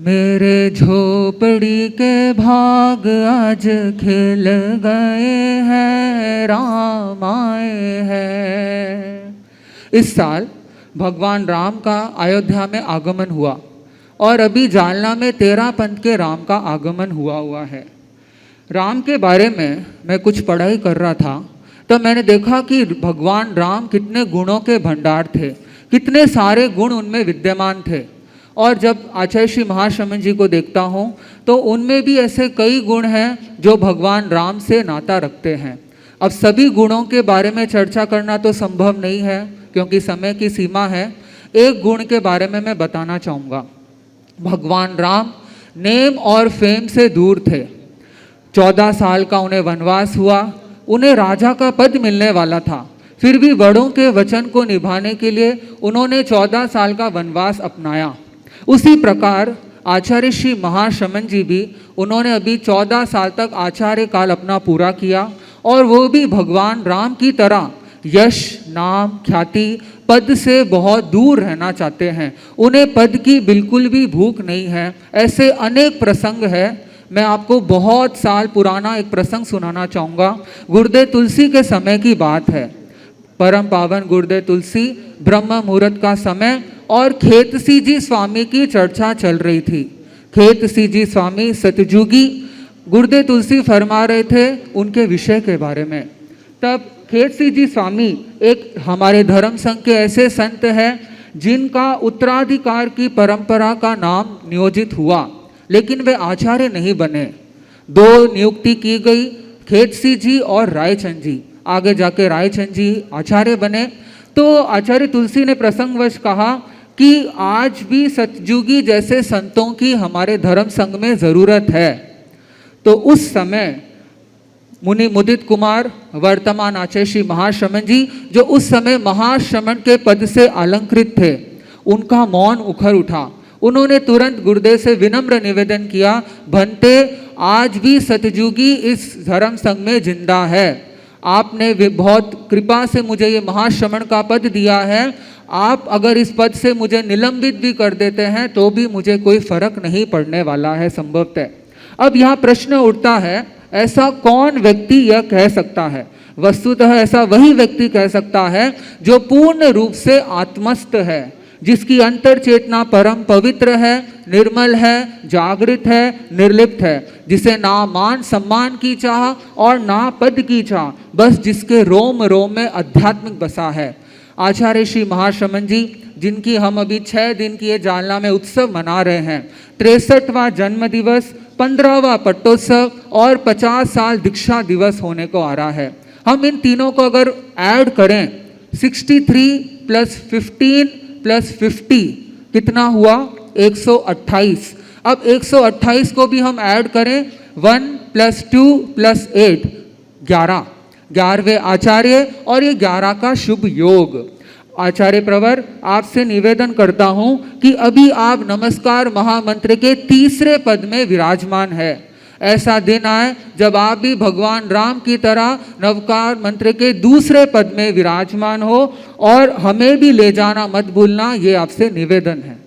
मेरे झोपड़ी के भाग आज खिल गए हैं, राम आए हैं। इस साल भगवान राम का अयोध्या में आगमन हुआ और अभी जालना में 13 पंथ के राम का आगमन हुआ है। राम के बारे में मैं कुछ पढ़ाई कर रहा था तो मैंने देखा कि भगवान राम कितने गुणों के भंडार थे, कितने सारे गुण उनमें विद्यमान थे। और जब आचार्य श्री महाश्रमण जी को देखता हूँ तो उनमें भी ऐसे कई गुण हैं जो भगवान राम से नाता रखते हैं। अब सभी गुणों के बारे में चर्चा करना तो संभव नहीं है क्योंकि समय की सीमा है। एक गुण के बारे में मैं बताना चाहूँगा। भगवान राम नेम और फेम से दूर थे। 14 साल का उन्हें वनवास हुआ, उन्हें राजा का पद मिलने वाला था, फिर भी बड़ों के वचन को निभाने के लिए उन्होंने 14 साल का वनवास अपनाया। उसी प्रकार आचार्य श्री महाश्रमण जी भी, उन्होंने अभी 14 साल तक आचार्य काल अपना पूरा किया और वो भी भगवान राम की तरह यश, नाम, ख्याति, पद से बहुत दूर रहना चाहते हैं। उन्हें पद की बिल्कुल भी भूख नहीं है। ऐसे अनेक प्रसंग है। मैं आपको बहुत साल पुराना एक प्रसंग सुनाना चाहूँगा। गुरुदेव तुलसी के समय की बात है। परम पावन गुरुदेव तुलसी, ब्रह्म मुहूर्त का समय और खेतसी जी स्वामी की चर्चा चल रही थी। खेतसी जी स्वामी सतयुगी, गुरुदेव तुलसी फरमा रहे थे उनके विषय के बारे में। तब खेतसी जी स्वामी एक हमारे धर्म संघ के ऐसे संत हैं जिनका उत्तराधिकार की परंपरा का नाम नियोजित हुआ, लेकिन वे आचार्य नहीं बने। 2 नियुक्ति की गई, खेतसी जी और रायचंद जी। आगे जाके रायचंद जी आचार्य बने। तो आचार्य तुलसी ने प्रसंगवश कहा कि आज भी सतयुगी जैसे संतों की हमारे धर्म संघ में ज़रूरत है। तो उस समय मुनि मुदित कुमार, वर्तमान आचार्य श्री महाश्रमण जी, जो उस समय महाश्रमण के पद से अलंकृत थे, उनका मौन उखड़ उठा। उन्होंने तुरंत गुरुदेव से विनम्र निवेदन किया, भंते आज भी सतयुगी इस धर्म संघ में जिंदा है। आपने बहुत कृपा से मुझे ये महाश्रमण का पद दिया है। आप अगर इस पद से मुझे निलंबित भी कर देते हैं तो भी मुझे कोई फर्क नहीं पड़ने वाला है संभवतः। अब यहाँ प्रश्न उठता है, ऐसा कौन व्यक्ति यह कह सकता है? वस्तुतः ऐसा वही व्यक्ति कह सकता है जो पूर्ण रूप से आत्मस्थ है, जिसकी अंतर चेतना परम पवित्र है, निर्मल है, जागृत है, निर्लिप्त है, जिसे ना मान सम्मान की चाह और ना पद की चाह, बस जिसके रोम रोम में आध्यात्मिक बसा है। आचार्य श्री महाश्रमण जी, जिनकी हम अभी 6 दिन की ये जालना में उत्सव मना रहे हैं, 63वां जन्म दिवस, 15वां पट्टोत्सव और 50 साल दीक्षा दिवस होने को आ रहा है। हम इन तीनों को अगर ऐड करें, 63 + 15 + 50 कितना हुआ? 128। अब 128 को भी हम ऐड करें, 1 + 2 + 8 11, 11वें आचार्य और ये 11 का शुभ योग। आचार्य प्रवर, आपसे निवेदन करता हूं कि अभी आप नमस्कार महामंत्र के 3रे पद में विराजमान है। ऐसा दिन आए जब आप भी भगवान राम की तरह नवकार मंत्र के 2रे पद में विराजमान हो और हमें भी ले जाना मत भूलना, ये आपसे निवेदन है।